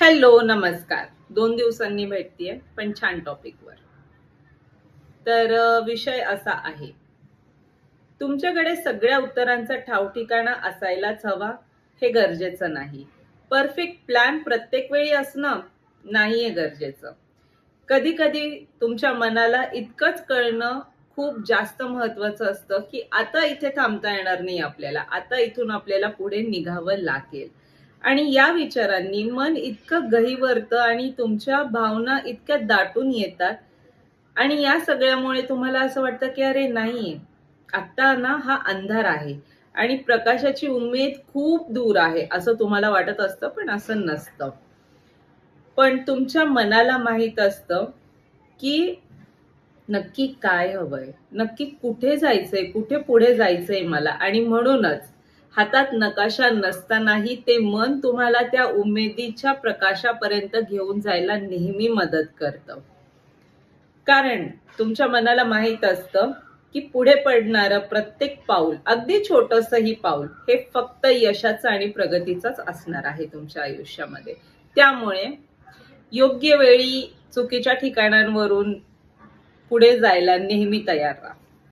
Hello, नमस्कार. 2 दिवसांनी भेटतीये, पण छान टॉपिकवर. तर विषय असा आहे. तुमच्याकडे सगळ्या उत्तरांचा ठाव-ठिकाणा असायलाच हवा, हे गरजेचं नाही. परफेक्ट प्लॅन प्रत्येक वेळी असणं नाहीये गरजेचं. कधी-कधी तुमच्या मनाला इतकंच कळणं खूप जास्त महत्वाचं असतं, की आता इथे थांबता येणार नाही आपल्याला. आता इथून आपल्याला पुढे निघावं लागेल. आणि या विचारांनी मन इतकं गहिवरतं आणि तुमच्या भावना इतक्या दाटून येतात आणि या सगळ्यामुळे तुम्हाला असं वाटतं, की अरे नाही, आता ना हा अंधार आहे आणि प्रकाशाची उमेद खूप दूर आहे, असं तुम्हाला वाटत असतं, पण असं नसतं. पण तुमच्या मनाला माहीत असतं, की नक्की काय हवंय? नक्की कुठे जायचंय? कुठे पुढे जायचंय मला? आणि म्हणूनच हातात नकाशा नसतानाही ते मन तुम्हाला त्या उमेदीच्या प्रकाशापर्यंत घेऊन जायला नेहमी मदत करतं. कारण तुमच्या मनाला माहीत असतं, की पुढे पडणारं प्रत्येक पाऊल, अगदी छोटंसंही पाऊल, हे फक्त यशाचं आणि प्रगतीचंच असणार आहे तुमच्या आयुष्यामध्ये. त्यामुळे योग्य वेळी चुकीच्या ठिकाणांवरून पुढे जायला नेहमी तयार राहा.